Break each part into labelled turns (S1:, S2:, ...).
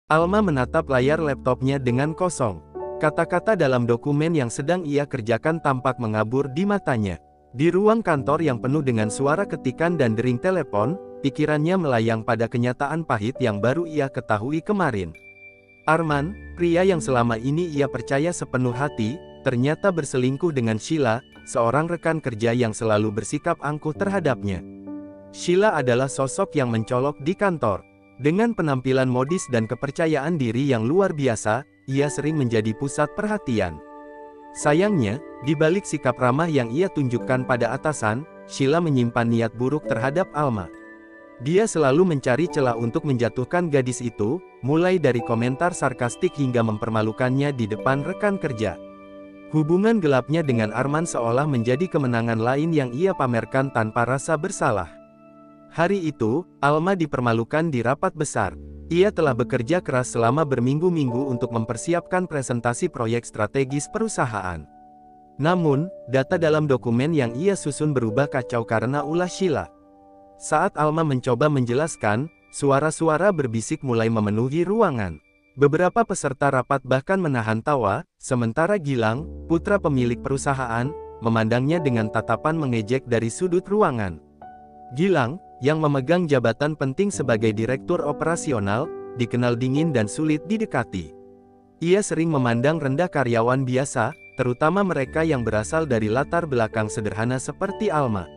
S1: Alma menatap layar laptopnya dengan kosong. Kata-kata dalam dokumen yang sedang ia kerjakan tampak mengabur di matanya. Di ruang kantor yang penuh dengan suara ketikan dan dering telepon, pikirannya melayang pada kenyataan pahit yang baru ia ketahui kemarin. Arman, pria yang selama ini ia percaya sepenuh hati, ternyata berselingkuh dengan Sheila, seorang rekan kerja yang selalu bersikap angkuh terhadapnya. Sheila adalah sosok yang mencolok di kantor. Dengan penampilan modis dan kepercayaan diri yang luar biasa, ia sering menjadi pusat perhatian. Sayangnya, di balik sikap ramah yang ia tunjukkan pada atasan, Sheila menyimpan niat buruk terhadap Alma. Dia selalu mencari celah untuk menjatuhkan gadis itu, mulai dari komentar sarkastik hingga mempermalukannya di depan rekan kerja. Hubungan gelapnya dengan Arman seolah menjadi kemenangan lain yang ia pamerkan tanpa rasa bersalah. Hari itu, Alma dipermalukan di rapat besar. Ia telah bekerja keras selama berminggu-minggu untuk mempersiapkan presentasi proyek strategis perusahaan. Namun, data dalam dokumen yang ia susun berubah kacau karena ulah Sheila. Saat Alma mencoba menjelaskan, suara-suara berbisik mulai memenuhi ruangan. Beberapa peserta rapat bahkan menahan tawa, sementara Gilang, putra pemilik perusahaan, memandangnya dengan tatapan mengejek dari sudut ruangan. Gilang, yang memegang jabatan penting sebagai direktur operasional, dikenal dingin dan sulit didekati. Ia sering memandang rendah karyawan biasa, terutama mereka yang berasal dari latar belakang sederhana seperti Alma.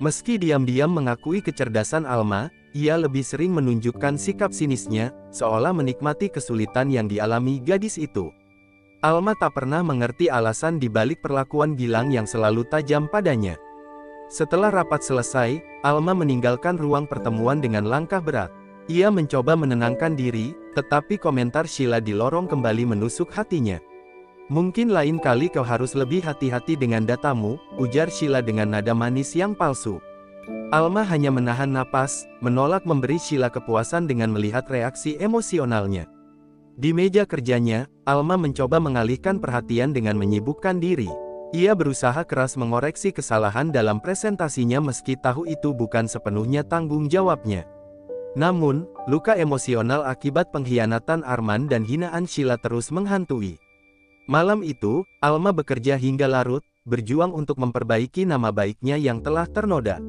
S1: Meski diam-diam mengakui kecerdasan Alma, ia lebih sering menunjukkan sikap sinisnya, seolah menikmati kesulitan yang dialami gadis itu. Alma tak pernah mengerti alasan di balik perlakuan Gilang yang selalu tajam padanya. Setelah rapat selesai, Alma meninggalkan ruang pertemuan dengan langkah berat. Ia mencoba menenangkan diri, tetapi komentar Sheila di lorong kembali menusuk hatinya. "Mungkin lain kali kau harus lebih hati-hati dengan datamu," ujar Sheila dengan nada manis yang palsu. Alma hanya menahan napas, menolak memberi Sheila kepuasan dengan melihat reaksi emosionalnya. Di meja kerjanya, Alma mencoba mengalihkan perhatian dengan menyibukkan diri. Ia berusaha keras mengoreksi kesalahan dalam presentasinya meski tahu itu bukan sepenuhnya tanggung jawabnya. Namun, luka emosional akibat pengkhianatan Arman dan hinaan Sheila terus menghantui. Malam itu, Alma bekerja hingga larut, berjuang untuk memperbaiki nama baiknya yang telah ternoda.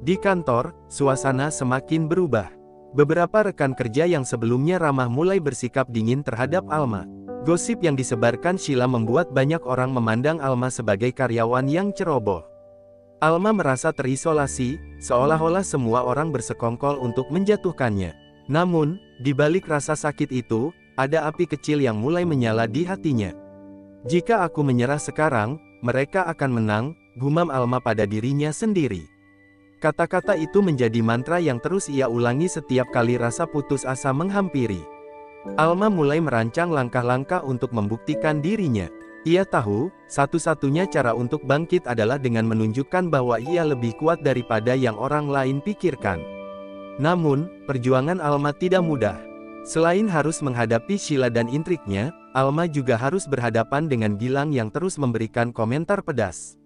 S1: Di kantor, suasana semakin berubah. Beberapa rekan kerja yang sebelumnya ramah mulai bersikap dingin terhadap Alma. Gosip yang disebarkan Sheila membuat banyak orang memandang Alma sebagai karyawan yang ceroboh. Alma merasa terisolasi, seolah-olah semua orang bersekongkol untuk menjatuhkannya. Namun, di balik rasa sakit itu, ada api kecil yang mulai menyala di hatinya. "Jika aku menyerah sekarang, mereka akan menang," gumam Alma pada dirinya sendiri. Kata-kata itu menjadi mantra yang terus ia ulangi setiap kali rasa putus asa menghampiri. Alma mulai merancang langkah-langkah untuk membuktikan dirinya. Ia tahu, satu-satunya cara untuk bangkit adalah dengan menunjukkan bahwa ia lebih kuat daripada yang orang lain pikirkan. Namun, perjuangan Alma tidak mudah. Selain harus menghadapi Sheila dan intriknya, Alma juga harus berhadapan dengan Gilang yang terus memberikan komentar pedas.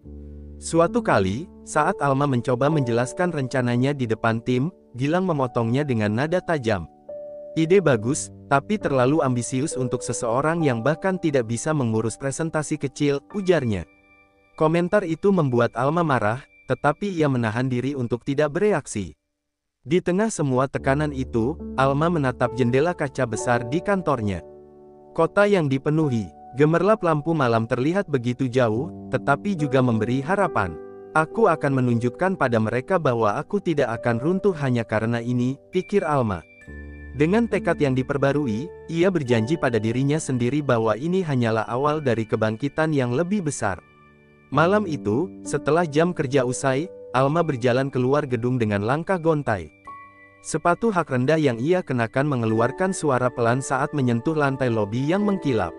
S1: Suatu kali, saat Alma mencoba menjelaskan rencananya di depan tim, Gilang memotongnya dengan nada tajam. "Ide bagus, tapi terlalu ambisius untuk seseorang yang bahkan tidak bisa mengurus presentasi kecil," ujarnya. Komentar itu membuat Alma marah, tetapi ia menahan diri untuk tidak bereaksi. Di tengah semua tekanan itu, Alma menatap jendela kaca besar di kantornya. Kota yang dipenuhi, gemerlap lampu malam terlihat begitu jauh, tetapi juga memberi harapan. "Aku akan menunjukkan pada mereka bahwa aku tidak akan runtuh hanya karena ini," pikir Alma. Dengan tekad yang diperbarui, ia berjanji pada dirinya sendiri bahwa ini hanyalah awal dari kebangkitan yang lebih besar. Malam itu, setelah jam kerja usai, Alma berjalan keluar gedung dengan langkah gontai. Sepatu hak rendah yang ia kenakan mengeluarkan suara pelan saat menyentuh lantai lobi yang mengkilap.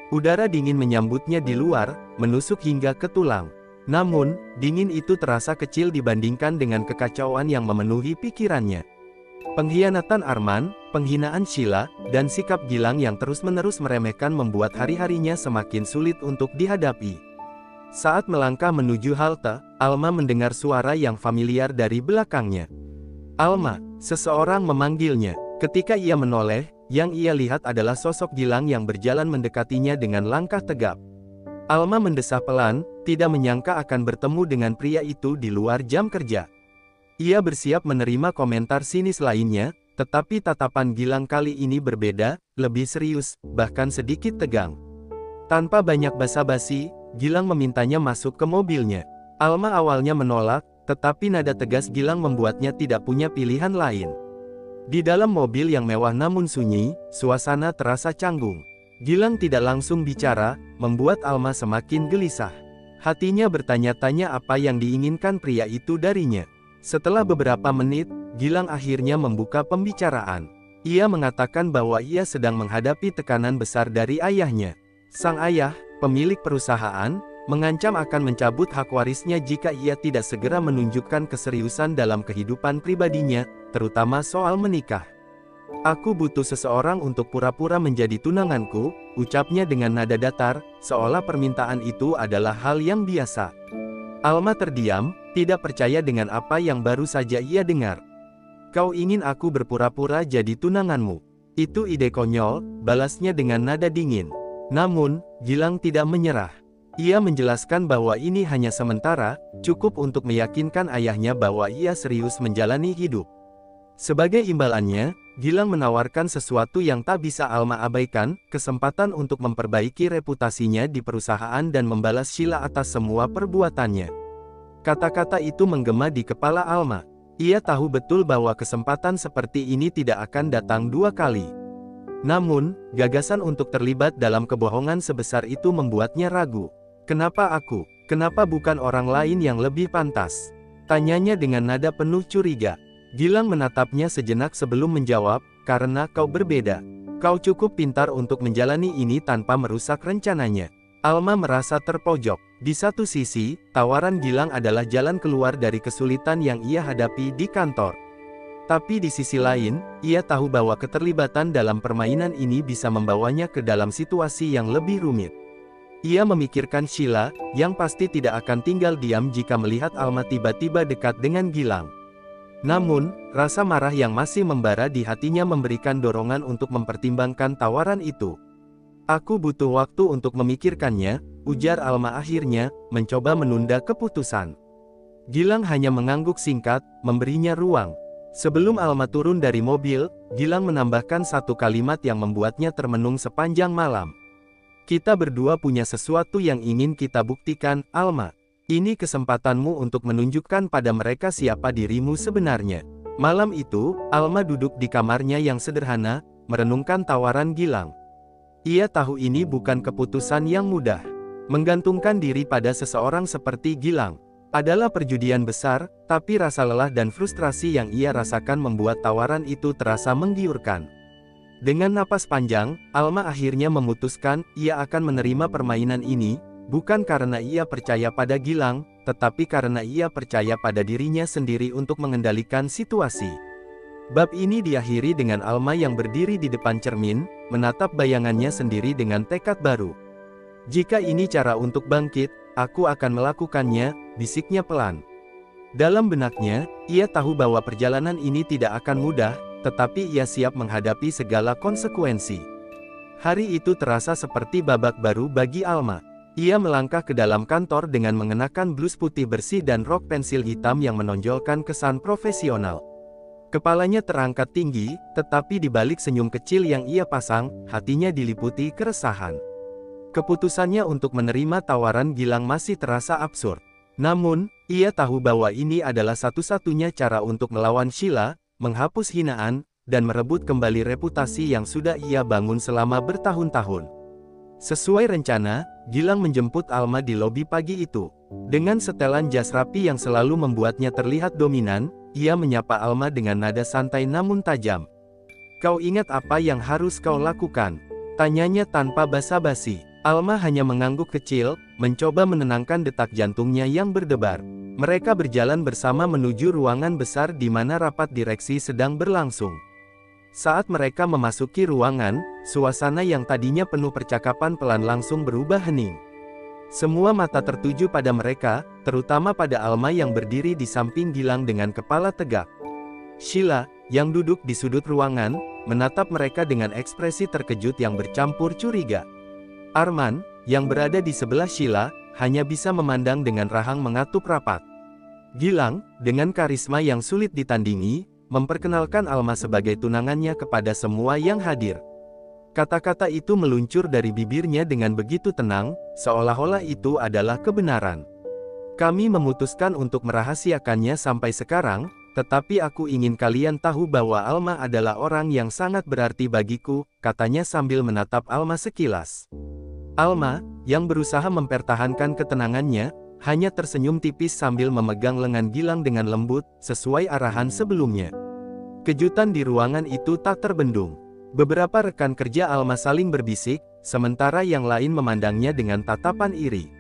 S1: Udara dingin menyambutnya di luar, menusuk hingga ke tulang. Namun, dingin itu terasa kecil dibandingkan dengan kekacauan yang memenuhi pikirannya. Pengkhianatan Arman, penghinaan Sheila, dan sikap Gilang yang terus-menerus meremehkan membuat hari-harinya semakin sulit untuk dihadapi. Saat melangkah menuju halte, Alma mendengar suara yang familiar dari belakangnya. "Alma," seseorang memanggilnya. Ketika ia menoleh, Yang ia lihat adalah sosok Gilang yang berjalan mendekatinya dengan langkah tegap. Alma mendesah pelan, tidak menyangka akan bertemu dengan pria itu di luar jam kerja. Ia bersiap menerima komentar sinis lainnya, tetapi tatapan Gilang kali ini berbeda, lebih serius, bahkan sedikit tegang. Tanpa banyak basa-basi, Gilang memintanya masuk ke mobilnya. Alma awalnya menolak, tetapi nada tegas Gilang membuatnya tidak punya pilihan lain. Di dalam mobil yang mewah namun sunyi, suasana terasa canggung. Gilang tidak langsung bicara, membuat Alma semakin gelisah. Hatinya bertanya-tanya apa yang diinginkan pria itu darinya. Setelah beberapa menit, Gilang akhirnya membuka pembicaraan. Ia mengatakan bahwa ia sedang menghadapi tekanan besar dari ayahnya. Sang ayah, pemilik perusahaan, mengancam akan mencabut hak warisnya jika ia tidak segera menunjukkan keseriusan dalam kehidupan pribadinya, terutama soal menikah. "Aku butuh seseorang untuk pura-pura menjadi tunanganku," ucapnya dengan nada datar, seolah permintaan itu adalah hal yang biasa. Alma terdiam, tidak percaya dengan apa yang baru saja ia dengar. "Kau ingin aku berpura-pura jadi tunanganmu? Itu ide konyol," balasnya dengan nada dingin. Namun, Gilang tidak menyerah. Ia menjelaskan bahwa ini hanya sementara, cukup untuk meyakinkan ayahnya bahwa ia serius menjalani hidup. Sebagai imbalannya, Gilang menawarkan sesuatu yang tak bisa Alma abaikan, kesempatan untuk memperbaiki reputasinya di perusahaan dan membalas Sheila atas semua perbuatannya. Kata-kata itu menggema di kepala Alma. Ia tahu betul bahwa kesempatan seperti ini tidak akan datang dua kali. Namun, gagasan untuk terlibat dalam kebohongan sebesar itu membuatnya ragu. "Kenapa aku? Kenapa bukan orang lain yang lebih pantas?" tanyanya dengan nada penuh curiga. Gilang menatapnya sejenak sebelum menjawab, "Karena kau berbeda. Kau cukup pintar untuk menjalani ini tanpa merusak rencananya." Alma merasa terpojok. Di satu sisi, tawaran Gilang adalah jalan keluar dari kesulitan yang ia hadapi di kantor. Tapi di sisi lain, ia tahu bahwa keterlibatan dalam permainan ini bisa membawanya ke dalam situasi yang lebih rumit. Ia memikirkan Sheila, yang pasti tidak akan tinggal diam jika melihat Alma tiba-tiba dekat dengan Gilang. Namun, rasa marah yang masih membara di hatinya memberikan dorongan untuk mempertimbangkan tawaran itu. "Aku butuh waktu untuk memikirkannya," ujar Alma akhirnya, mencoba menunda keputusan. Gilang hanya mengangguk singkat, memberinya ruang. Sebelum Alma turun dari mobil, Gilang menambahkan satu kalimat yang membuatnya termenung sepanjang malam. "Kita berdua punya sesuatu yang ingin kita buktikan, Alma. Ini kesempatanmu untuk menunjukkan pada mereka siapa dirimu sebenarnya." Malam itu, Alma duduk di kamarnya yang sederhana, merenungkan tawaran Gilang. Ia tahu ini bukan keputusan yang mudah. Menggantungkan diri pada seseorang seperti Gilang adalah perjudian besar, tapi rasa lelah dan frustrasi yang ia rasakan membuat tawaran itu terasa menggiurkan. Dengan napas panjang, Alma akhirnya memutuskan ia akan menerima permainan ini, bukan karena ia percaya pada Gilang, tetapi karena ia percaya pada dirinya sendiri untuk mengendalikan situasi. Bab ini diakhiri dengan Alma yang berdiri di depan cermin, menatap bayangannya sendiri dengan tekad baru. "Jika ini cara untuk bangkit, aku akan melakukannya," bisiknya pelan. Dalam benaknya, ia tahu bahwa perjalanan ini tidak akan mudah, tetapi ia siap menghadapi segala konsekuensi. Hari itu terasa seperti babak baru bagi Alma. Ia melangkah ke dalam kantor dengan mengenakan blus putih bersih dan rok pensil hitam yang menonjolkan kesan profesional. Kepalanya terangkat tinggi, tetapi di balik senyum kecil yang ia pasang, hatinya diliputi keresahan. Keputusannya untuk menerima tawaran Gilang masih terasa absurd. Namun, ia tahu bahwa ini adalah satu-satunya cara untuk melawan Sheila, menghapus hinaan, dan merebut kembali reputasi yang sudah ia bangun selama bertahun-tahun. Sesuai rencana, Gilang menjemput Alma di lobi pagi itu. Dengan setelan jas rapi yang selalu membuatnya terlihat dominan, ia menyapa Alma dengan nada santai namun tajam. "Kau ingat apa yang harus kau lakukan?" tanyanya tanpa basa-basi. Alma hanya mengangguk kecil, mencoba menenangkan detak jantungnya yang berdebar. Mereka berjalan bersama menuju ruangan besar di mana rapat direksi sedang berlangsung. Saat mereka memasuki ruangan, suasana yang tadinya penuh percakapan pelan langsung berubah hening. Semua mata tertuju pada mereka, terutama pada Alma yang berdiri di samping Gilang dengan kepala tegak. Sheila, yang duduk di sudut ruangan, menatap mereka dengan ekspresi terkejut yang bercampur curiga. Arman, yang berada di sebelah Sheila, hanya bisa memandang dengan rahang mengatup rapat. Gilang, dengan karisma yang sulit ditandingi, memperkenalkan Alma sebagai tunangannya kepada semua yang hadir. Kata-kata itu meluncur dari bibirnya dengan begitu tenang, seolah-olah itu adalah kebenaran. Kami memutuskan untuk merahasiakannya sampai sekarang, tetapi aku ingin kalian tahu bahwa Alma adalah orang yang sangat berarti bagiku, katanya sambil menatap Alma sekilas. Alma, yang berusaha mempertahankan ketenangannya, hanya tersenyum tipis sambil memegang lengan Gilang dengan lembut, sesuai arahan sebelumnya. Kejutan di ruangan itu tak terbendung. Beberapa rekan kerja Alma saling berbisik, sementara yang lain memandangnya dengan tatapan iri.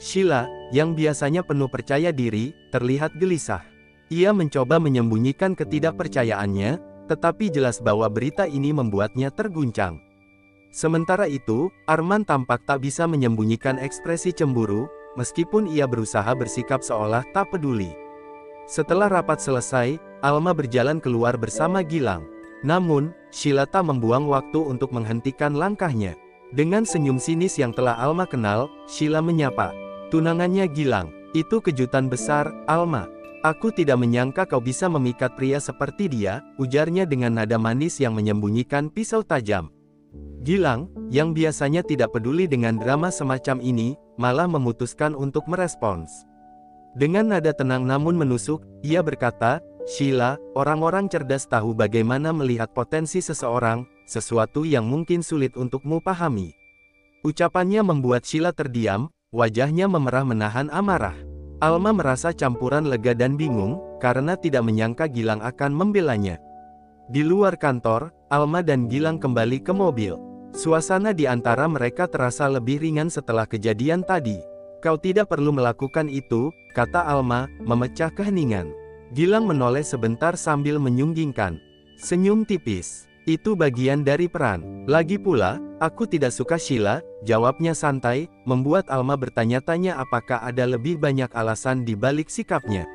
S1: Sheila, yang biasanya penuh percaya diri, terlihat gelisah. Ia mencoba menyembunyikan ketidakpercayaannya, tetapi jelas bahwa berita ini membuatnya terguncang. Sementara itu, Arman tampak tak bisa menyembunyikan ekspresi cemburu, meskipun ia berusaha bersikap seolah tak peduli. Setelah rapat selesai, Alma berjalan keluar bersama Gilang. Namun, Sheila tak membuang waktu untuk menghentikan langkahnya. Dengan senyum sinis yang telah Alma kenal, Sheila menyapa. Tunangannya Gilang, itu kejutan besar, Alma. Aku tidak menyangka kau bisa memikat pria seperti dia, ujarnya dengan nada manis yang menyembunyikan pisau tajam. Gilang, yang biasanya tidak peduli dengan drama semacam ini, malah memutuskan untuk merespons. Dengan nada tenang namun menusuk, ia berkata, Sheila, orang-orang cerdas tahu bagaimana melihat potensi seseorang, sesuatu yang mungkin sulit untukmu pahami. Ucapannya membuat Sheila terdiam, wajahnya memerah menahan amarah. Alma merasa campuran lega dan bingung, karena tidak menyangka Gilang akan membelanya. Di luar kantor, Alma dan Gilang kembali ke mobil. Suasana di antara mereka terasa lebih ringan setelah kejadian tadi. Kau tidak perlu melakukan itu, kata Alma, memecah keheningan. Gilang menoleh sebentar sambil menyunggingkan. Senyum tipis. Itu bagian dari peran. Lagi pula, aku tidak suka Sheila, jawabnya santai, membuat Alma bertanya-tanya apakah ada lebih banyak alasan di balik sikapnya.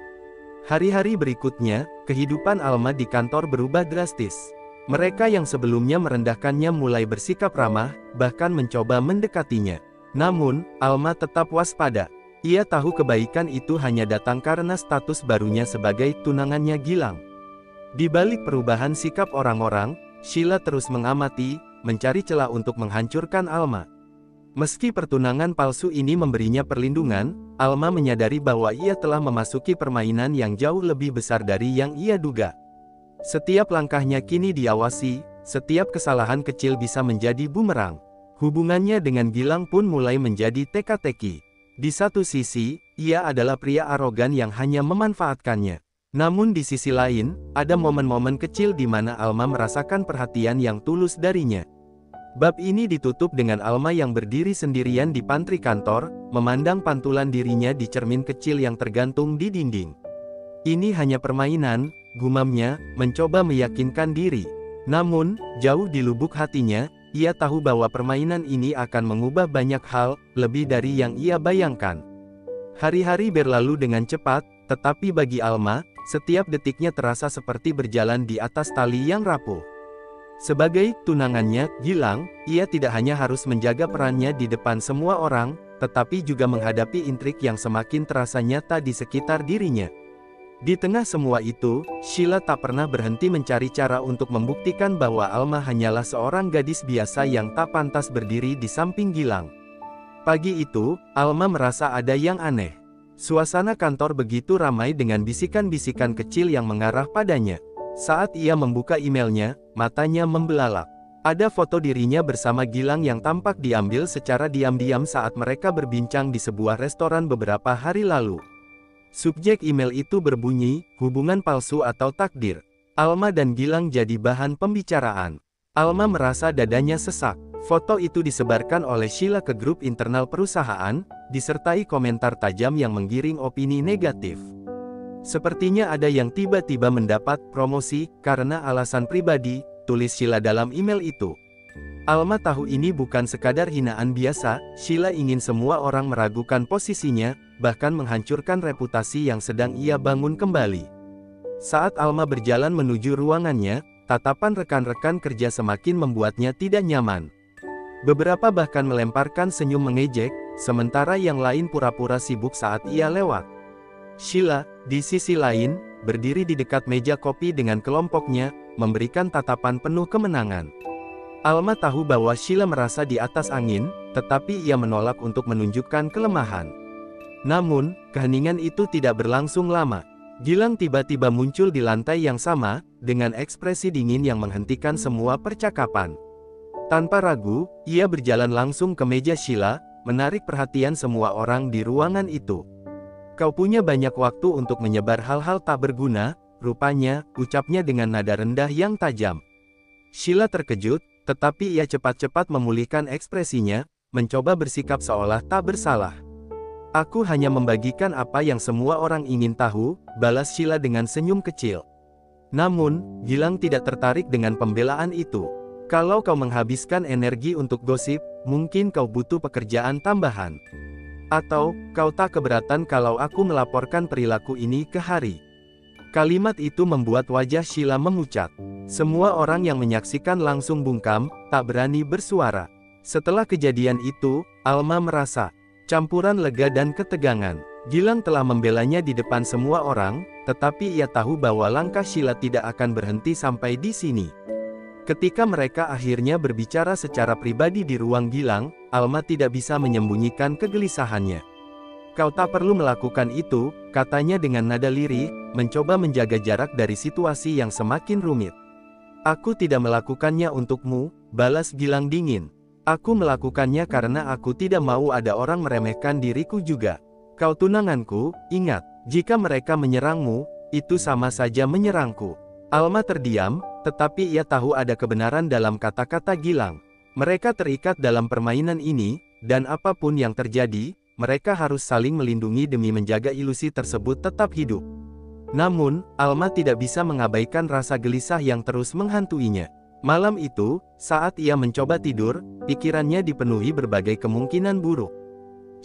S1: Hari-hari berikutnya, kehidupan Alma di kantor berubah drastis. Mereka yang sebelumnya merendahkannya mulai bersikap ramah, bahkan mencoba mendekatinya. Namun, Alma tetap waspada. Ia tahu kebaikan itu hanya datang karena status barunya sebagai tunangannya Gilang. Di balik perubahan sikap orang-orang, Sheila terus mengamati, mencari celah untuk menghancurkan Alma. Meski pertunangan palsu ini memberinya perlindungan, Alma menyadari bahwa ia telah memasuki permainan yang jauh lebih besar dari yang ia duga. Setiap langkahnya kini diawasi, setiap kesalahan kecil bisa menjadi bumerang. Hubungannya dengan Gilang pun mulai menjadi teka-teki. Di satu sisi, ia adalah pria arogan yang hanya memanfaatkannya. Namun di sisi lain, ada momen-momen kecil di mana Alma merasakan perhatian yang tulus darinya. Bab ini ditutup dengan Alma yang berdiri sendirian di pantry kantor, memandang pantulan dirinya di cermin kecil yang tergantung di dinding. Ini hanya permainan, gumamnya, mencoba meyakinkan diri. Namun, jauh di lubuk hatinya, ia tahu bahwa permainan ini akan mengubah banyak hal, lebih dari yang ia bayangkan. Hari-hari berlalu dengan cepat, tetapi bagi Alma, setiap detiknya terasa seperti berjalan di atas tali yang rapuh. Sebagai tunangannya, Gilang, ia tidak hanya harus menjaga perannya di depan semua orang, tetapi juga menghadapi intrik yang semakin terasa nyata di sekitar dirinya. Di tengah semua itu, Sheila tak pernah berhenti mencari cara untuk membuktikan bahwa Alma hanyalah seorang gadis biasa yang tak pantas berdiri di samping Gilang. Pagi itu, Alma merasa ada yang aneh. Suasana kantor begitu ramai dengan bisikan-bisikan kecil yang mengarah padanya. Saat ia membuka emailnya, matanya membelalak. Ada foto dirinya bersama Gilang yang tampak diambil secara diam-diam saat mereka berbincang di sebuah restoran beberapa hari lalu. Subjek email itu berbunyi, hubungan palsu atau takdir. Alma dan Gilang jadi bahan pembicaraan. Alma merasa dadanya sesak. Foto itu disebarkan oleh Sheila ke grup internal perusahaan, disertai komentar tajam yang menggiring opini negatif. Sepertinya ada yang tiba-tiba mendapat promosi karena alasan pribadi, tulis Sheila dalam email itu. Alma tahu ini bukan sekadar hinaan biasa, Sheila ingin semua orang meragukan posisinya, bahkan menghancurkan reputasi yang sedang ia bangun kembali. Saat Alma berjalan menuju ruangannya, tatapan rekan-rekan kerja semakin membuatnya tidak nyaman. Beberapa bahkan melemparkan senyum mengejek, sementara yang lain pura-pura sibuk saat ia lewat. Sheila, di sisi lain, berdiri di dekat meja kopi dengan kelompoknya, memberikan tatapan penuh kemenangan. Alma tahu bahwa Sheila merasa di atas angin, tetapi ia menolak untuk menunjukkan kelemahan. Namun, keheningan itu tidak berlangsung lama. Gilang tiba-tiba muncul di lantai yang sama, dengan ekspresi dingin yang menghentikan semua percakapan. Tanpa ragu, ia berjalan langsung ke meja Sheila, menarik perhatian semua orang di ruangan itu. "Kau punya banyak waktu untuk menyebar hal-hal tak berguna," rupanya, ucapnya dengan nada rendah yang tajam. Sheila terkejut, tetapi ia cepat-cepat memulihkan ekspresinya, mencoba bersikap seolah tak bersalah. "Aku hanya membagikan apa yang semua orang ingin tahu," balas Sheila dengan senyum kecil. Namun, Gilang tidak tertarik dengan pembelaan itu. "Kalau kau menghabiskan energi untuk gosip, mungkin kau butuh pekerjaan tambahan. Atau, kau tak keberatan kalau aku melaporkan perilaku ini ke Hari?" Kalimat itu membuat wajah Sheila memucat. Semua orang yang menyaksikan langsung bungkam, tak berani bersuara. Setelah kejadian itu, Alma merasa campuran lega dan ketegangan. Gilang telah membelanya di depan semua orang, tetapi ia tahu bahwa langkah Sheila tidak akan berhenti sampai di sini. Ketika mereka akhirnya berbicara secara pribadi di ruang Gilang, Alma tidak bisa menyembunyikan kegelisahannya. "Kau tak perlu melakukan itu," katanya dengan nada lirih, mencoba menjaga jarak dari situasi yang semakin rumit. "Aku tidak melakukannya untukmu," balas Gilang dingin. "Aku melakukannya karena aku tidak mau ada orang meremehkan diriku juga. Kau tunanganku, ingat, jika mereka menyerangmu, itu sama saja menyerangku." Alma terdiam, tetapi ia tahu ada kebenaran dalam kata-kata Gilang. Mereka terikat dalam permainan ini, dan apapun yang terjadi, mereka harus saling melindungi demi menjaga ilusi tersebut tetap hidup. Namun, Alma tidak bisa mengabaikan rasa gelisah yang terus menghantuinya. Malam itu, saat ia mencoba tidur, pikirannya dipenuhi berbagai kemungkinan buruk.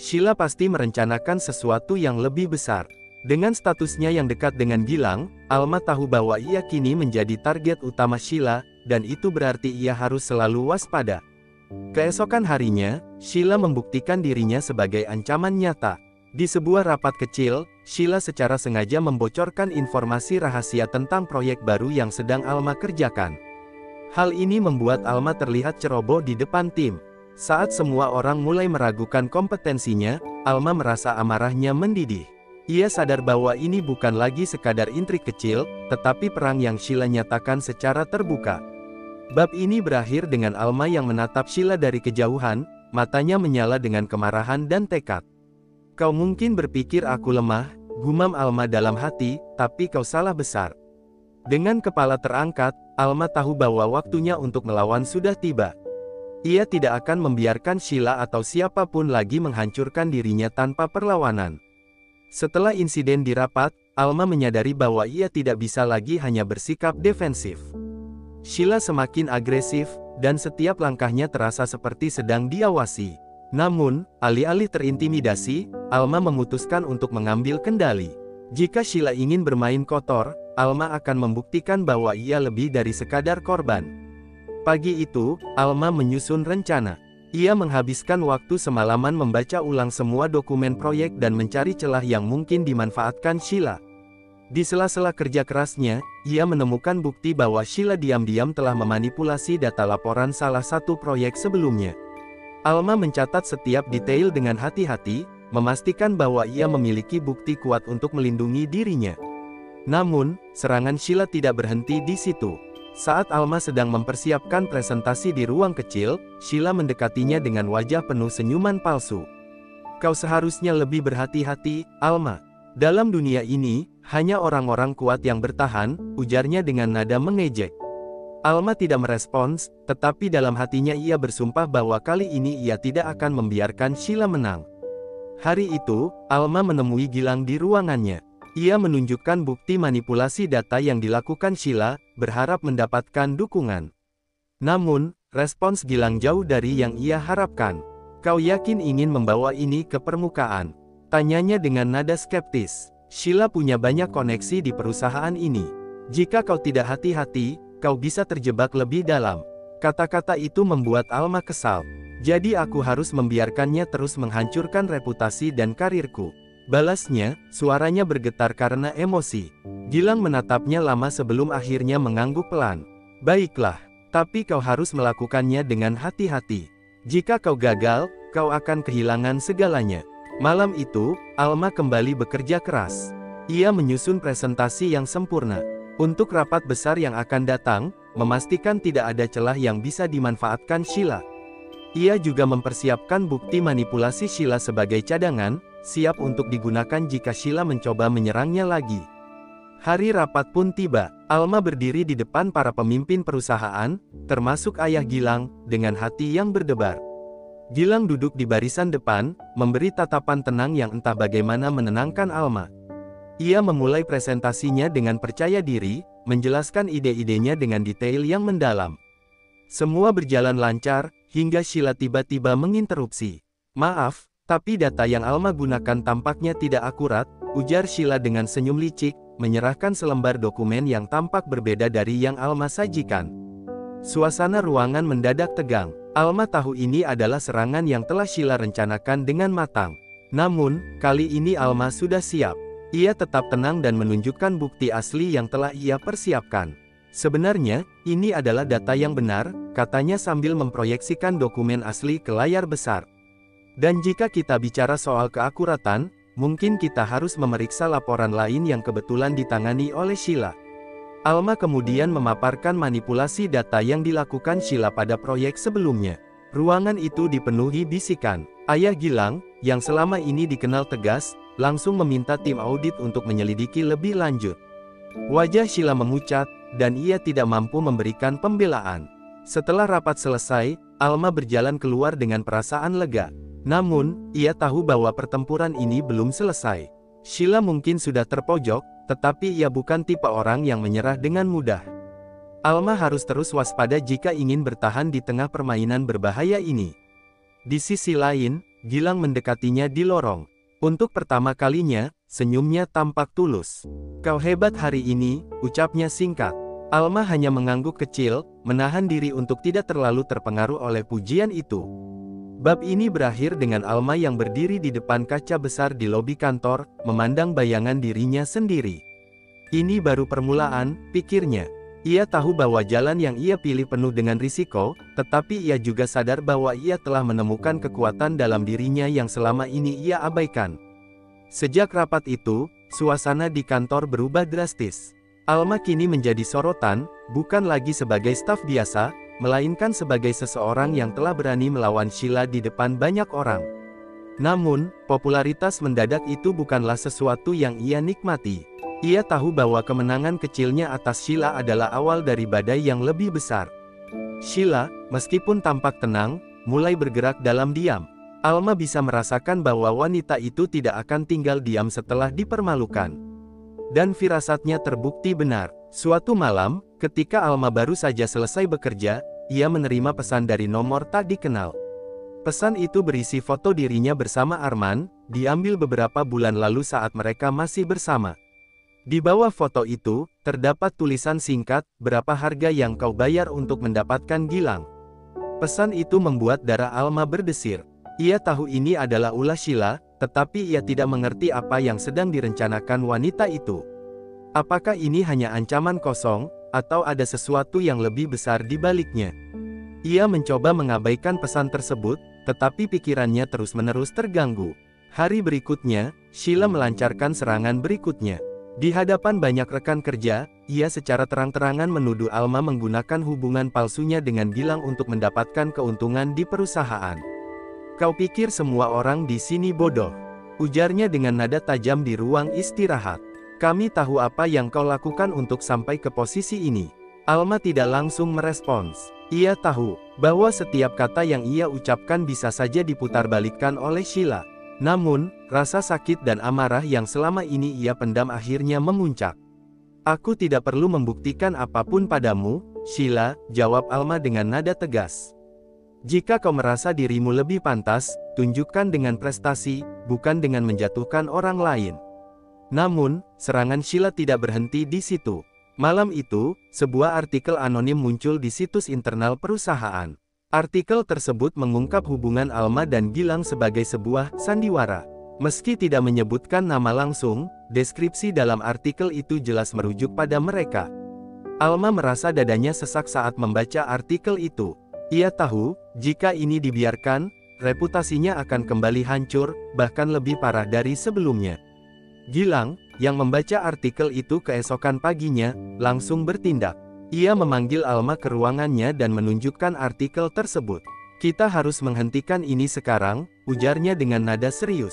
S1: Sheila pasti merencanakan sesuatu yang lebih besar. Dengan statusnya yang dekat dengan Gilang, Alma tahu bahwa ia kini menjadi target utama Sheila, dan itu berarti ia harus selalu waspada. Keesokan harinya, Sheila membuktikan dirinya sebagai ancaman nyata. Di sebuah rapat kecil, Sheila secara sengaja membocorkan informasi rahasia tentang proyek baru yang sedang Alma kerjakan. Hal ini membuat Alma terlihat ceroboh di depan tim. Saat semua orang mulai meragukan kompetensinya, Alma merasa amarahnya mendidih. Ia sadar bahwa ini bukan lagi sekadar intrik kecil, tetapi perang yang Sheila nyatakan secara terbuka. Bab ini berakhir dengan Alma yang menatap Sheila dari kejauhan, matanya menyala dengan kemarahan dan tekad. "Kau mungkin berpikir aku lemah," gumam Alma dalam hati, "tapi kau salah besar." Dengan kepala terangkat, Alma tahu bahwa waktunya untuk melawan sudah tiba. Ia tidak akan membiarkan Sheila atau siapapun lagi menghancurkan dirinya tanpa perlawanan. Setelah insiden di rapat, Alma menyadari bahwa ia tidak bisa lagi hanya bersikap defensif. Sheila semakin agresif, dan setiap langkahnya terasa seperti sedang diawasi. Namun, alih-alih terintimidasi, Alma memutuskan untuk mengambil kendali. Jika Sheila ingin bermain kotor, Alma akan membuktikan bahwa ia lebih dari sekadar korban. Pagi itu, Alma menyusun rencana. Ia menghabiskan waktu semalaman membaca ulang semua dokumen proyek dan mencari celah yang mungkin dimanfaatkan Sheila. Di sela-sela kerja kerasnya, ia menemukan bukti bahwa Sheila diam-diam telah memanipulasi data laporan salah satu proyek sebelumnya. Alma mencatat setiap detail dengan hati-hati, memastikan bahwa ia memiliki bukti kuat untuk melindungi dirinya. Namun, serangan Sheila tidak berhenti di situ. Saat Alma sedang mempersiapkan presentasi di ruang kecil, Sheila mendekatinya dengan wajah penuh senyuman palsu. "Kau seharusnya lebih berhati-hati, Alma. Dalam dunia ini, hanya orang-orang kuat yang bertahan," ujarnya dengan nada mengejek. Alma tidak merespons, tetapi dalam hatinya ia bersumpah bahwa kali ini ia tidak akan membiarkan Sheila menang. Hari itu, Alma menemui Gilang di ruangannya. Ia menunjukkan bukti manipulasi data yang dilakukan Sheila, berharap mendapatkan dukungan. Namun, respons Gilang jauh dari yang ia harapkan. "Kau yakin ingin membawa ini ke permukaan?" tanyanya dengan nada skeptis. "Sheila punya banyak koneksi di perusahaan ini. Jika kau tidak hati-hati, kau bisa terjebak lebih dalam. Kata-kata itu membuat Alma kesal. Jadi aku harus membiarkannya terus menghancurkan reputasi dan karirku. Balasnya, suaranya bergetar karena emosi. Gilang menatapnya lama sebelum akhirnya mengangguk pelan. Baiklah, tapi kau harus melakukannya dengan hati-hati. Jika kau gagal, kau akan kehilangan segalanya. Malam itu, Alma kembali bekerja keras. Ia menyusun presentasi yang sempurna. Untuk rapat besar yang akan datang, memastikan tidak ada celah yang bisa dimanfaatkan Sheila. Ia juga mempersiapkan bukti manipulasi Sheila sebagai cadangan, siap untuk digunakan jika Sheila mencoba menyerangnya lagi. Hari rapat pun tiba. Alma berdiri di depan para pemimpin perusahaan, termasuk ayah Gilang, dengan hati yang berdebar. Gilang duduk di barisan depan, memberi tatapan tenang yang entah bagaimana menenangkan Alma. Ia memulai presentasinya dengan percaya diri, menjelaskan ide-idenya dengan detail yang mendalam. Semua berjalan lancar, hingga Sheila tiba-tiba menginterupsi. Maaf, tapi data yang Alma gunakan tampaknya tidak akurat, ujar Sheila dengan senyum licik, menyerahkan selembar dokumen yang tampak berbeda dari yang Alma sajikan. Suasana ruangan mendadak tegang. Alma tahu ini adalah serangan yang telah Sheila rencanakan dengan matang. Namun, kali ini Alma sudah siap. Ia tetap tenang dan menunjukkan bukti asli yang telah ia persiapkan. Sebenarnya, ini adalah data yang benar, katanya sambil memproyeksikan dokumen asli ke layar besar. Dan jika kita bicara soal keakuratan, mungkin kita harus memeriksa laporan lain yang kebetulan ditangani oleh Sheila. Alma kemudian memaparkan manipulasi data yang dilakukan Sheila pada proyek sebelumnya. Ruangan itu dipenuhi bisikan. Ayah Gilang, yang selama ini dikenal tegas, langsung meminta tim audit untuk menyelidiki lebih lanjut. Wajah Sheila memucat, dan ia tidak mampu memberikan pembelaan. Setelah rapat selesai, Alma berjalan keluar dengan perasaan lega. Namun, ia tahu bahwa pertempuran ini belum selesai. Sheila mungkin sudah terpojok, tetapi ia bukan tipe orang yang menyerah dengan mudah. Alma harus terus waspada jika ingin bertahan di tengah permainan berbahaya ini. Di sisi lain, Gilang mendekatinya di lorong. Untuk pertama kalinya, senyumnya tampak tulus. "Kau hebat hari ini," ucapnya singkat. Alma hanya mengangguk kecil, menahan diri untuk tidak terlalu terpengaruh oleh pujian itu. Bab ini berakhir dengan Alma yang berdiri di depan kaca besar di lobi kantor, memandang bayangan dirinya sendiri. Ini baru permulaan, pikirnya. Ia tahu bahwa jalan yang ia pilih penuh dengan risiko, tetapi ia juga sadar bahwa ia telah menemukan kekuatan dalam dirinya yang selama ini ia abaikan. Sejak rapat itu, suasana di kantor berubah drastis. Alma kini menjadi sorotan, bukan lagi sebagai staf biasa, melainkan sebagai seseorang yang telah berani melawan Sheila di depan banyak orang. Namun, popularitas mendadak itu bukanlah sesuatu yang ia nikmati. Ia tahu bahwa kemenangan kecilnya atas Sheila adalah awal dari badai yang lebih besar. Sheila, meskipun tampak tenang, mulai bergerak dalam diam. Alma bisa merasakan bahwa wanita itu tidak akan tinggal diam setelah dipermalukan. Dan firasatnya terbukti benar. Suatu malam, ketika Alma baru saja selesai bekerja, ia menerima pesan dari nomor tak dikenal. Pesan itu berisi foto dirinya bersama Arman, diambil beberapa bulan lalu saat mereka masih bersama. Di bawah foto itu, terdapat tulisan singkat, "Berapa harga yang kau bayar untuk mendapatkan Gilang?" Pesan itu membuat darah Alma berdesir. Ia tahu ini adalah ulah Sheila, tetapi ia tidak mengerti apa yang sedang direncanakan wanita itu. Apakah ini hanya ancaman kosong, atau ada sesuatu yang lebih besar di baliknya? Ia mencoba mengabaikan pesan tersebut, tetapi pikirannya terus-menerus terganggu. Hari berikutnya, Sheila melancarkan serangan berikutnya. Di hadapan banyak rekan kerja, ia secara terang-terangan menuduh Alma menggunakan hubungan palsunya dengan Gilang untuk mendapatkan keuntungan di perusahaan. "Kau pikir semua orang di sini bodoh?" ujarnya dengan nada tajam di ruang istirahat. "Kami tahu apa yang kau lakukan untuk sampai ke posisi ini." Alma tidak langsung merespons. Ia tahu bahwa setiap kata yang ia ucapkan bisa saja diputarbalikkan oleh Sheila. Namun, rasa sakit dan amarah yang selama ini ia pendam akhirnya memuncak. "Aku tidak perlu membuktikan apapun padamu, Sheila," jawab Alma dengan nada tegas. "Jika kau merasa dirimu lebih pantas, tunjukkan dengan prestasi, bukan dengan menjatuhkan orang lain." Namun, serangan Sheila tidak berhenti di situ. Malam itu, sebuah artikel anonim muncul di situs internal perusahaan. Artikel tersebut mengungkap hubungan Alma dan Gilang sebagai sebuah sandiwara. Meski tidak menyebutkan nama langsung, deskripsi dalam artikel itu jelas merujuk pada mereka. Alma merasa dadanya sesak saat membaca artikel itu. Ia tahu, jika ini dibiarkan, reputasinya akan kembali hancur, bahkan lebih parah dari sebelumnya. Gilang, yang membaca artikel itu keesokan paginya, langsung bertindak. Ia memanggil Alma ke ruangannya dan menunjukkan artikel tersebut. "Kita harus menghentikan ini sekarang," ujarnya dengan nada serius.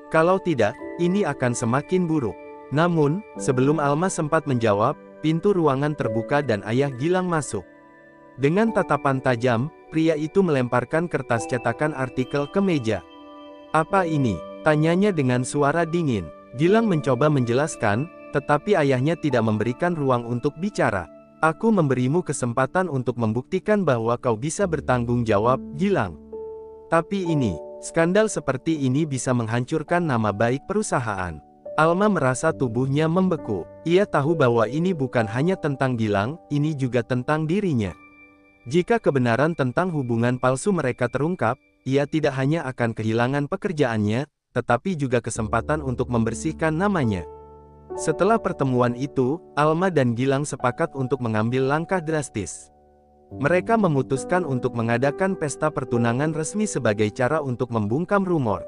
S1: "Kalau tidak, ini akan semakin buruk." Namun, sebelum Alma sempat menjawab, pintu ruangan terbuka dan ayah Gilang masuk. Dengan tatapan tajam, pria itu melemparkan kertas cetakan artikel ke meja. "Apa ini?" tanyanya dengan suara dingin. Gilang mencoba menjelaskan, tetapi ayahnya tidak memberikan ruang untuk bicara. "Aku memberimu kesempatan untuk membuktikan bahwa kau bisa bertanggung jawab, Gilang. Tapi skandal seperti ini bisa menghancurkan nama baik perusahaan." Alma merasa tubuhnya membeku. Ia tahu bahwa ini bukan hanya tentang Gilang, ini juga tentang dirinya. Jika kebenaran tentang hubungan palsu mereka terungkap, ia tidak hanya akan kehilangan pekerjaannya, tetapi juga kesempatan untuk membersihkan namanya. Setelah pertemuan itu, Alma dan Gilang sepakat untuk mengambil langkah drastis. Mereka memutuskan untuk mengadakan pesta pertunangan resmi sebagai cara untuk membungkam rumor.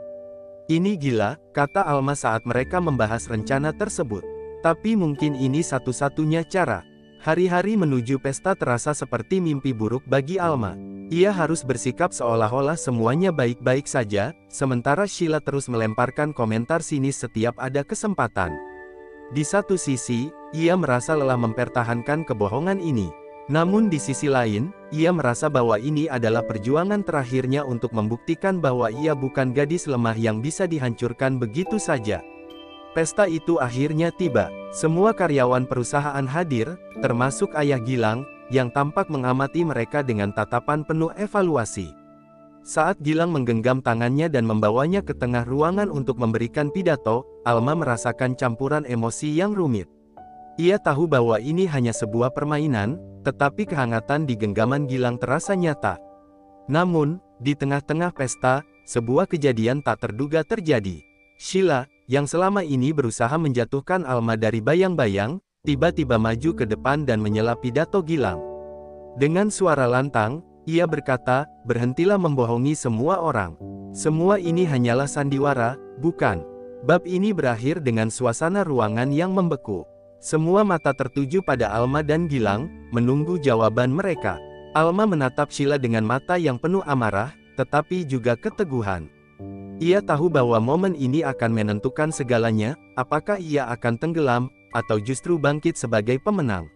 S1: "Ini gila," kata Alma saat mereka membahas rencana tersebut. "Tapi mungkin ini satu-satunya cara." Hari-hari menuju pesta terasa seperti mimpi buruk bagi Alma. Ia harus bersikap seolah-olah semuanya baik-baik saja, sementara Sheila terus melemparkan komentar sinis setiap ada kesempatan. Di satu sisi, ia merasa lelah mempertahankan kebohongan ini. Namun di sisi lain, ia merasa bahwa ini adalah perjuangan terakhirnya untuk membuktikan bahwa ia bukan gadis lemah yang bisa dihancurkan begitu saja. Pesta itu akhirnya tiba. Semua karyawan perusahaan hadir, termasuk ayah Gilang, yang tampak mengamati mereka dengan tatapan penuh evaluasi. Saat Gilang menggenggam tangannya dan membawanya ke tengah ruangan untuk memberikan pidato, Alma merasakan campuran emosi yang rumit. Ia tahu bahwa ini hanya sebuah permainan, tetapi kehangatan di genggaman Gilang terasa nyata. Namun, di tengah-tengah pesta, sebuah kejadian tak terduga terjadi. Sheila, yang selama ini berusaha menjatuhkan Alma dari bayang-bayang, tiba-tiba maju ke depan dan menyela pidato Gilang. Dengan suara lantang, ia berkata, "Berhentilah membohongi semua orang. Semua ini hanyalah sandiwara, bukan?" Bab ini berakhir dengan suasana ruangan yang membeku. Semua mata tertuju pada Alma dan Gilang, menunggu jawaban mereka. Alma menatap Sheila dengan mata yang penuh amarah, tetapi juga keteguhan. Ia tahu bahwa momen ini akan menentukan segalanya, apakah ia akan tenggelam, atau justru bangkit sebagai pemenang.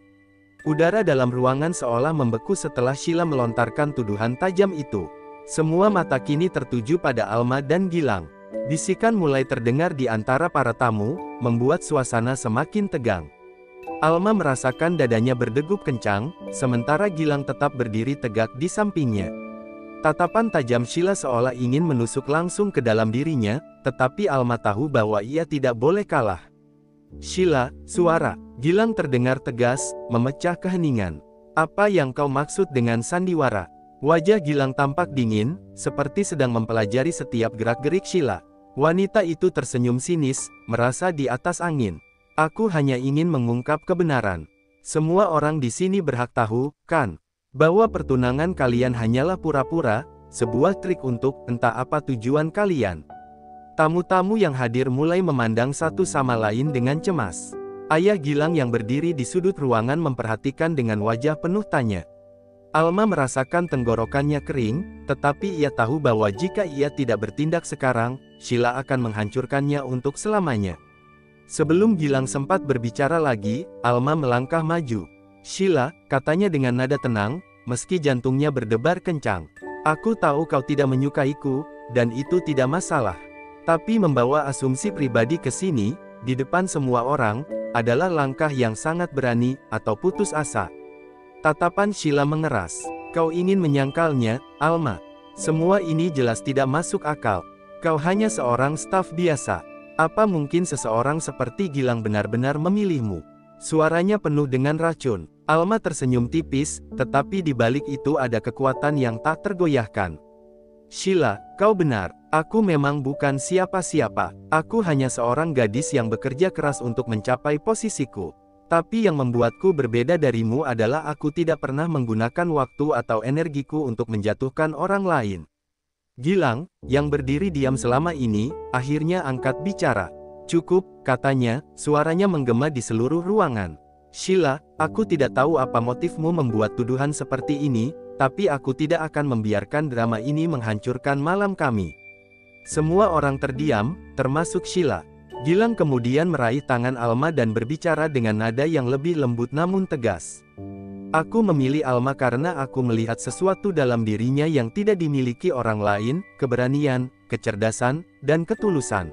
S1: Udara dalam ruangan seolah membeku setelah Sheila melontarkan tuduhan tajam itu. Semua mata kini tertuju pada Alma dan Gilang. Bisikan mulai terdengar di antara para tamu, membuat suasana semakin tegang. Alma merasakan dadanya berdegup kencang, sementara Gilang tetap berdiri tegak di sampingnya. Tatapan tajam Sheila seolah ingin menusuk langsung ke dalam dirinya, tetapi Alma tahu bahwa ia tidak boleh kalah. "Sheila," suara Gilang terdengar tegas, memecah keheningan. "Apa yang kau maksud dengan sandiwara?" Wajah Gilang tampak dingin, seperti sedang mempelajari setiap gerak-gerik Sheila. Wanita itu tersenyum sinis, merasa di atas angin. "Aku hanya ingin mengungkap kebenaran. Semua orang di sini berhak tahu, kan? Bahwa pertunangan kalian hanyalah pura-pura, sebuah trik untuk entah apa tujuan kalian." Tamu-tamu yang hadir mulai memandang satu sama lain dengan cemas. Ayah Gilang yang berdiri di sudut ruangan memperhatikan dengan wajah penuh tanya. Alma merasakan tenggorokannya kering, tetapi ia tahu bahwa jika ia tidak bertindak sekarang, Sheila akan menghancurkannya untuk selamanya. Sebelum Gilang sempat berbicara lagi, Alma melangkah maju. "Sheila," katanya dengan nada tenang, meski jantungnya berdebar kencang. "Aku tahu kau tidak menyukaiku, dan itu tidak masalah. Tapi membawa asumsi pribadi ke sini, di depan semua orang, adalah langkah yang sangat berani, atau putus asa." Tatapan Sheila mengeras. "Kau ingin menyangkalnya, Alma. Semua ini jelas tidak masuk akal. Kau hanya seorang staf biasa. Apa mungkin seseorang seperti Gilang benar-benar memilihmu?" Suaranya penuh dengan racun. Alma tersenyum tipis, tetapi di balik itu ada kekuatan yang tak tergoyahkan. Sheila, kau benar. Aku memang bukan siapa-siapa. Aku hanya seorang gadis yang bekerja keras untuk mencapai posisiku. Tapi yang membuatku berbeda darimu adalah aku tidak pernah menggunakan waktu atau energiku untuk menjatuhkan orang lain. Gilang, yang berdiri diam selama ini, akhirnya angkat bicara. Cukup, katanya, suaranya menggema di seluruh ruangan. Sheila, aku tidak tahu apa motifmu membuat tuduhan seperti ini, tapi aku tidak akan membiarkan drama ini menghancurkan malam kami. Semua orang terdiam, termasuk Sheila. Gilang kemudian meraih tangan Alma dan berbicara dengan nada yang lebih lembut namun tegas. Aku memilih Alma karena aku melihat sesuatu dalam dirinya yang tidak dimiliki orang lain, keberanian, kecerdasan, dan ketulusan.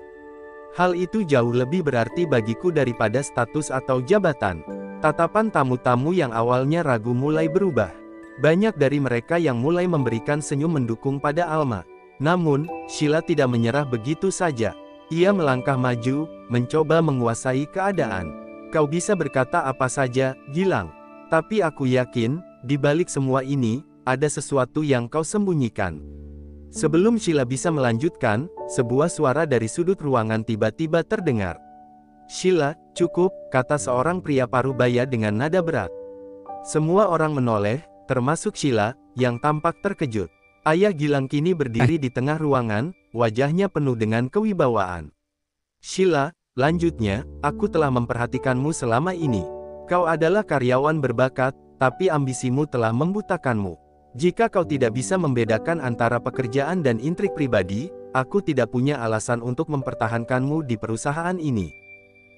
S1: Hal itu jauh lebih berarti bagiku daripada status atau jabatan. Tatapan tamu-tamu yang awalnya ragu mulai berubah. Banyak dari mereka yang mulai memberikan senyum mendukung pada Alma. Namun, Sheila tidak menyerah begitu saja. Ia melangkah maju, mencoba menguasai keadaan. Kau bisa berkata apa saja, Gilang. Tapi aku yakin, di balik semua ini, ada sesuatu yang kau sembunyikan. Sebelum Sheila bisa melanjutkan, sebuah suara dari sudut ruangan tiba-tiba terdengar. Sheila, cukup, kata seorang pria parubaya dengan nada berat. Semua orang menoleh, termasuk Sheila, yang tampak terkejut. Ayah Gilang kini berdiri di tengah ruangan, wajahnya penuh dengan kewibawaan. Sheila, lanjutnya, aku telah memperhatikanmu selama ini. Kau adalah karyawan berbakat, tapi ambisimu telah membutakanmu. Jika kau tidak bisa membedakan antara pekerjaan dan intrik pribadi, aku tidak punya alasan untuk mempertahankanmu di perusahaan ini.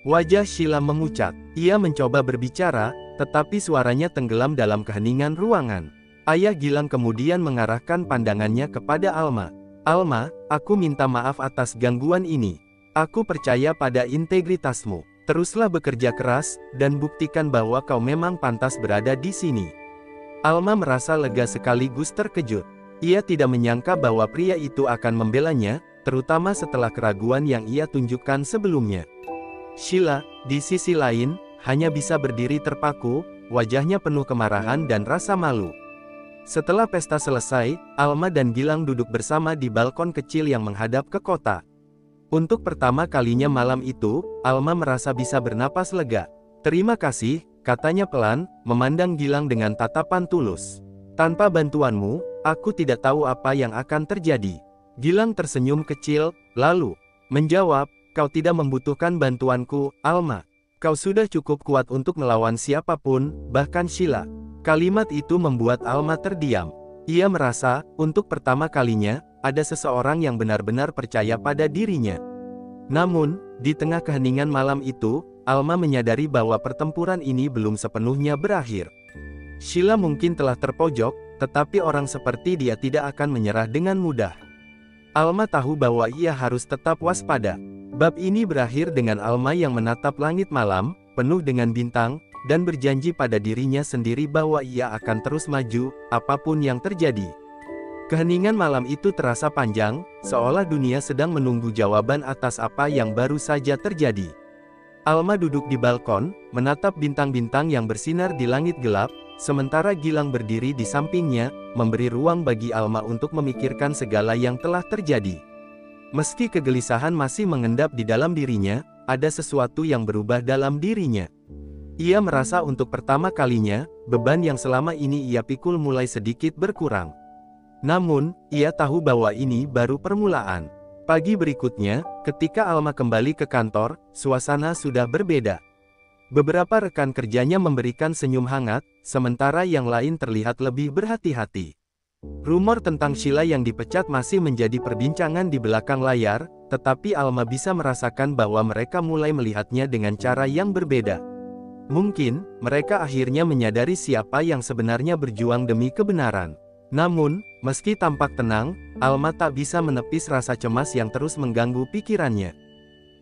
S1: Wajah Sheila memucat. Ia mencoba berbicara, tetapi suaranya tenggelam dalam keheningan ruangan. Ayah Gilang kemudian mengarahkan pandangannya kepada Alma. Alma, aku minta maaf atas gangguan ini. Aku percaya pada integritasmu. Teruslah bekerja keras, dan buktikan bahwa kau memang pantas berada di sini. Alma merasa lega sekaligus terkejut. Ia tidak menyangka bahwa pria itu akan membelanya, terutama setelah keraguan yang ia tunjukkan sebelumnya. Sheila, di sisi lain, hanya bisa berdiri terpaku, wajahnya penuh kemarahan dan rasa malu. Setelah pesta selesai, Alma dan Gilang duduk bersama di balkon kecil yang menghadap ke kota. Untuk pertama kalinya malam itu, Alma merasa bisa bernapas lega. Terima kasih, katanya pelan, memandang Gilang dengan tatapan tulus. Tanpa bantuanmu, aku tidak tahu apa yang akan terjadi. Gilang tersenyum kecil, lalu menjawab, kau tidak membutuhkan bantuanku, Alma. Kau sudah cukup kuat untuk melawan siapapun, bahkan Sheila. Kalimat itu membuat Alma terdiam. Ia merasa, untuk pertama kalinya, ada seseorang yang benar-benar percaya pada dirinya. Namun, di tengah keheningan malam itu, Alma menyadari bahwa pertempuran ini belum sepenuhnya berakhir. Sheila mungkin telah terpojok, tetapi orang seperti dia tidak akan menyerah dengan mudah. Alma tahu bahwa ia harus tetap waspada. Bab ini berakhir dengan Alma yang menatap langit malam, penuh dengan bintang, dan berjanji pada dirinya sendiri bahwa ia akan terus maju, apapun yang terjadi. Keheningan malam itu terasa panjang, seolah dunia sedang menunggu jawaban atas apa yang baru saja terjadi. Alma duduk di balkon, menatap bintang-bintang yang bersinar di langit gelap, sementara Gilang berdiri di sampingnya, memberi ruang bagi Alma untuk memikirkan segala yang telah terjadi. Meski kegelisahan masih mengendap di dalam dirinya, ada sesuatu yang berubah dalam dirinya. Ia merasa untuk pertama kalinya, beban yang selama ini ia pikul mulai sedikit berkurang. Namun, ia tahu bahwa ini baru permulaan. Pagi berikutnya, ketika Alma kembali ke kantor, suasana sudah berbeda. Beberapa rekan kerjanya memberikan senyum hangat, sementara yang lain terlihat lebih berhati-hati. Rumor tentang Sheila yang dipecat masih menjadi perbincangan di belakang layar, tetapi Alma bisa merasakan bahwa mereka mulai melihatnya dengan cara yang berbeda. Mungkin, mereka akhirnya menyadari siapa yang sebenarnya berjuang demi kebenaran. Namun, meski tampak tenang, Alma tak bisa menepis rasa cemas yang terus mengganggu pikirannya.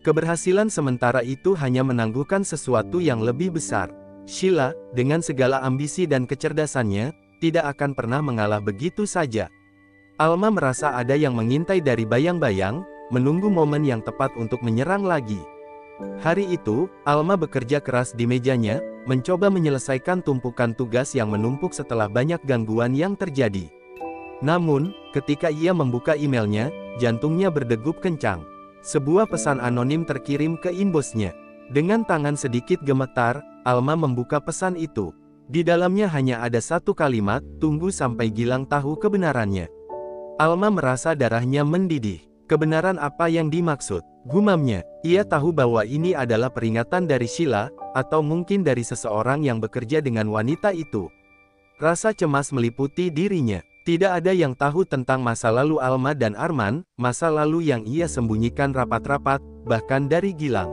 S1: Keberhasilan sementara itu hanya menangguhkan sesuatu yang lebih besar. Sheila, dengan segala ambisi dan kecerdasannya, tidak akan pernah mengalah begitu saja. Alma merasa ada yang mengintai dari bayang-bayang, menunggu momen yang tepat untuk menyerang lagi. Hari itu, Alma bekerja keras di mejanya, mencoba menyelesaikan tumpukan tugas yang menumpuk setelah banyak gangguan yang terjadi. Namun, ketika ia membuka emailnya, jantungnya berdegup kencang. Sebuah pesan anonim terkirim ke inboxnya. Dengan tangan sedikit gemetar, Alma membuka pesan itu. Di dalamnya hanya ada satu kalimat, "Tunggu sampai Gilang tahu kebenarannya." Alma merasa darahnya mendidih. Kebenaran apa yang dimaksud? Gumamnya. Ia tahu bahwa ini adalah peringatan dari Sheila, atau mungkin dari seseorang yang bekerja dengan wanita itu. Rasa cemas meliputi dirinya. Tidak ada yang tahu tentang masa lalu Alma dan Arman, masa lalu yang ia sembunyikan rapat-rapat, bahkan dari Gilang.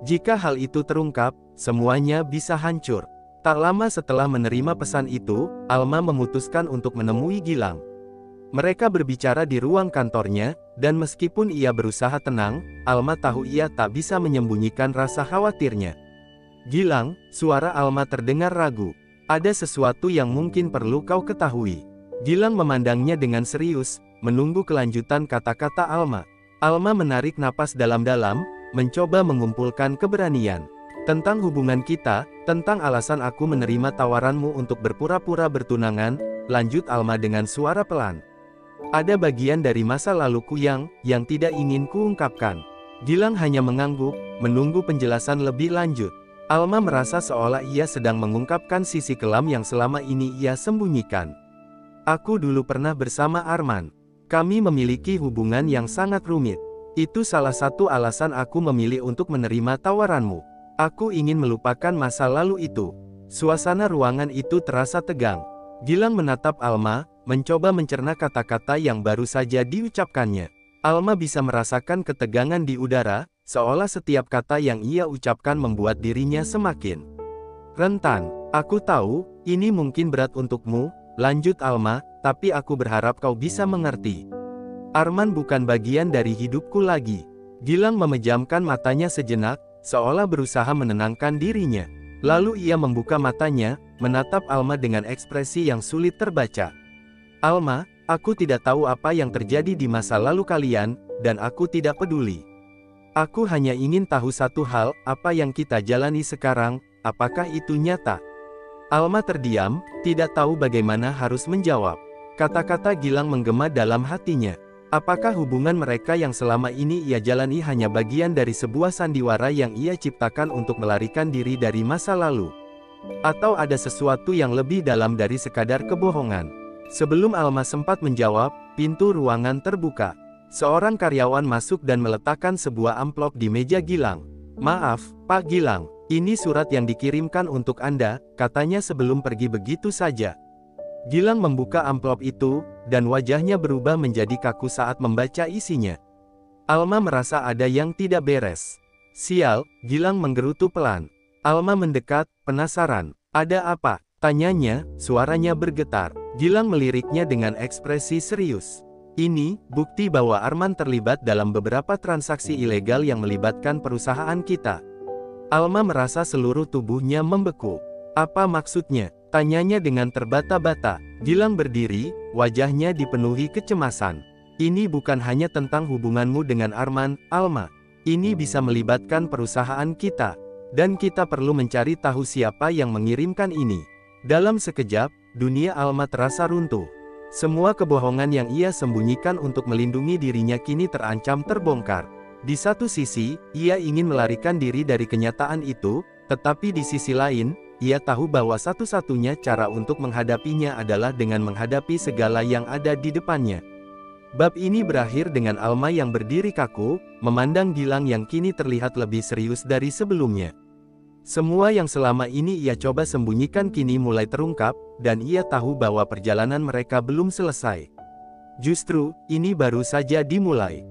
S1: Jika hal itu terungkap, semuanya bisa hancur. Tak lama setelah menerima pesan itu, Alma memutuskan untuk menemui Gilang. Mereka berbicara di ruang kantornya, dan meskipun ia berusaha tenang, Alma tahu ia tak bisa menyembunyikan rasa khawatirnya. "Gilang," suara Alma terdengar ragu. "Ada sesuatu yang mungkin perlu kau ketahui." Gilang memandangnya dengan serius, menunggu kelanjutan kata-kata Alma. Alma menarik napas dalam-dalam, mencoba mengumpulkan keberanian. "Tentang hubungan kita, tentang alasan aku menerima tawaranmu untuk berpura-pura bertunangan," lanjut Alma dengan suara pelan. "Ada bagian dari masa laluku yang tidak ingin kuungkapkan." Gilang hanya mengangguk, menunggu penjelasan lebih lanjut. Alma merasa seolah ia sedang mengungkapkan sisi kelam yang selama ini ia sembunyikan. "Aku dulu pernah bersama Arman. Kami memiliki hubungan yang sangat rumit. Itu salah satu alasan aku memilih untuk menerima tawaranmu. Aku ingin melupakan masa lalu itu." Suasana ruangan itu terasa tegang. Gilang menatap Alma, mencoba mencerna kata-kata yang baru saja diucapkannya. Alma bisa merasakan ketegangan di udara, seolah setiap kata yang ia ucapkan membuat dirinya semakin rentan. "Aku tahu, ini mungkin berat untukmu," lanjut Alma, "tapi aku berharap kau bisa mengerti. Arman bukan bagian dari hidupku lagi." Gilang memejamkan matanya sejenak, seolah berusaha menenangkan dirinya. Lalu ia membuka matanya, menatap Alma dengan ekspresi yang sulit terbaca. "Alma, aku tidak tahu apa yang terjadi di masa lalu kalian, dan aku tidak peduli. Aku hanya ingin tahu satu hal, apa yang kita jalani sekarang, apakah itu nyata?" Alma terdiam, tidak tahu bagaimana harus menjawab. Kata-kata Gilang menggema dalam hatinya. Apakah hubungan mereka yang selama ini ia jalani hanya bagian dari sebuah sandiwara yang ia ciptakan untuk melarikan diri dari masa lalu? Atau ada sesuatu yang lebih dalam dari sekadar kebohongan? Sebelum Alma sempat menjawab, pintu ruangan terbuka. Seorang karyawan masuk dan meletakkan sebuah amplop di meja Gilang. "Maaf, Pak Gilang, ini surat yang dikirimkan untuk Anda," katanya sebelum pergi begitu saja. Gilang membuka amplop itu, dan wajahnya berubah menjadi kaku saat membaca isinya. Alma merasa ada yang tidak beres. "Sial," Gilang menggerutu pelan. Alma mendekat, penasaran. "Ada apa?" tanyanya, suaranya bergetar. Gilang meliriknya dengan ekspresi serius. "Ini, bukti bahwa Arman terlibat dalam beberapa transaksi ilegal yang melibatkan perusahaan kita." Alma merasa seluruh tubuhnya membeku. "Apa maksudnya?" tanyanya dengan terbata-bata. Gilang berdiri, wajahnya dipenuhi kecemasan. "Ini bukan hanya tentang hubunganmu dengan Arman, Alma. Ini bisa melibatkan perusahaan kita. Dan kita perlu mencari tahu siapa yang mengirimkan ini." Dalam sekejap, dunia Alma terasa runtuh. Semua kebohongan yang ia sembunyikan untuk melindungi dirinya kini terancam terbongkar. Di satu sisi, ia ingin melarikan diri dari kenyataan itu, tetapi di sisi lain, ia tahu bahwa satu-satunya cara untuk menghadapinya adalah dengan menghadapi segala yang ada di depannya. Bab ini berakhir dengan Alma yang berdiri kaku, memandang Gilang yang kini terlihat lebih serius dari sebelumnya. Semua yang selama ini ia coba sembunyikan kini mulai terungkap, dan ia tahu bahwa perjalanan mereka belum selesai. Justru, ini baru saja dimulai.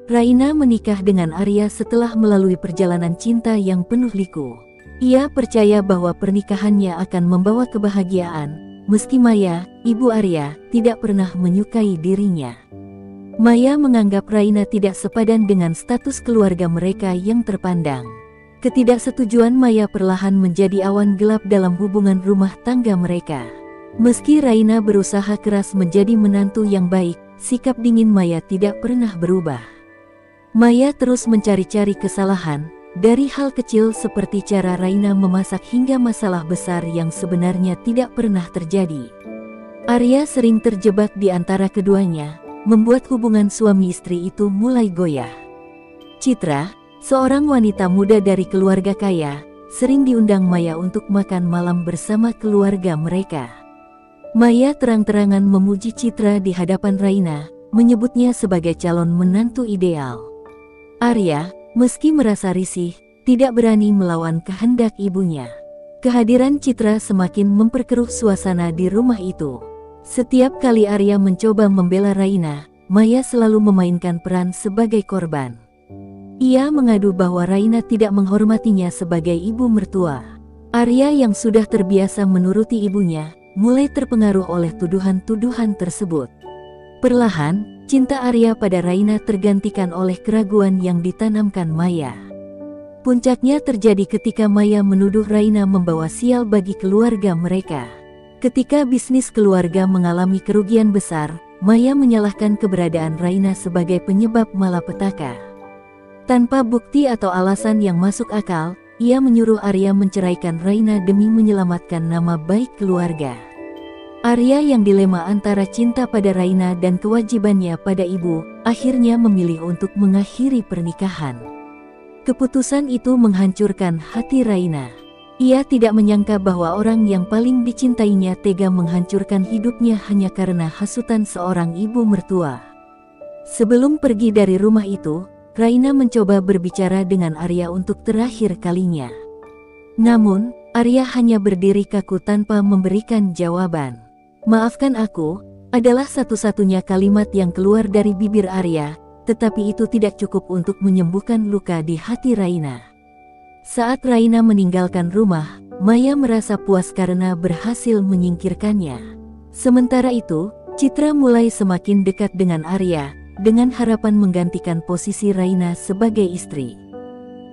S2: Raina menikah dengan Arya setelah melalui perjalanan cinta yang penuh liku. Ia percaya bahwa pernikahannya akan membawa kebahagiaan, meski Maya, ibu Arya, tidak pernah menyukai dirinya. Maya menganggap Raina tidak sepadan dengan status keluarga mereka yang terpandang. Ketidaksetujuan Maya perlahan menjadi awan gelap dalam hubungan rumah tangga mereka. Meski Raina berusaha keras menjadi menantu yang baik, sikap dingin Maya tidak pernah berubah. Maya terus mencari-cari kesalahan, dari hal kecil seperti cara Raina memasak hingga masalah besar yang sebenarnya tidak pernah terjadi. Arya sering terjebak di antara keduanya, membuat hubungan suami istri itu mulai goyah. Citra, seorang wanita muda dari keluarga kaya, sering diundang Maya untuk makan malam bersama keluarga mereka. Maya terang-terangan memuji Citra di hadapan Raina, menyebutnya sebagai calon menantu ideal. Arya, meski merasa risih, tidak berani melawan kehendak ibunya. Kehadiran Citra semakin memperkeruh suasana di rumah itu. Setiap kali Arya mencoba membela Raina, Maya selalu memainkan peran sebagai korban. Ia mengadu bahwa Raina tidak menghormatinya sebagai ibu mertua. Arya yang sudah terbiasa menuruti ibunya, mulai terpengaruh oleh tuduhan-tuduhan tersebut. Perlahan, cinta Arya pada Raina tergantikan oleh keraguan yang ditanamkan Maya. Puncaknya terjadi ketika Maya menuduh Raina membawa sial bagi keluarga mereka. Ketika bisnis keluarga mengalami kerugian besar, Maya menyalahkan keberadaan Raina sebagai penyebab malapetaka. Tanpa bukti atau alasan yang masuk akal, ia menyuruh Arya menceraikan Raina demi menyelamatkan nama baik keluarga. Arya yang dilema antara cinta pada Raina dan kewajibannya pada ibu, akhirnya memilih untuk mengakhiri pernikahan. Keputusan itu menghancurkan hati Raina. Ia tidak menyangka bahwa orang yang paling dicintainya tega menghancurkan hidupnya hanya karena hasutan seorang ibu mertua. Sebelum pergi dari rumah itu, Raina mencoba berbicara dengan Arya untuk terakhir kalinya. Namun, Arya hanya berdiri kaku tanpa memberikan jawaban. "Maafkan aku," adalah satu-satunya kalimat yang keluar dari bibir Arya, tetapi itu tidak cukup untuk menyembuhkan luka di hati Raina. Saat Raina meninggalkan rumah, Maya merasa puas karena berhasil menyingkirkannya. Sementara itu, Citra mulai semakin dekat dengan Arya, dengan harapan menggantikan posisi Raina sebagai istri.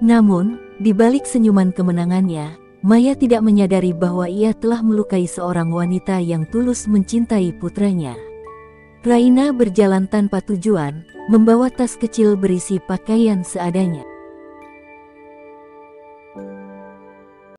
S2: Namun, di balik senyuman kemenangannya, Maya tidak menyadari bahwa ia telah melukai seorang wanita yang tulus mencintai putranya. Raina berjalan tanpa tujuan, membawa tas kecil berisi pakaian seadanya.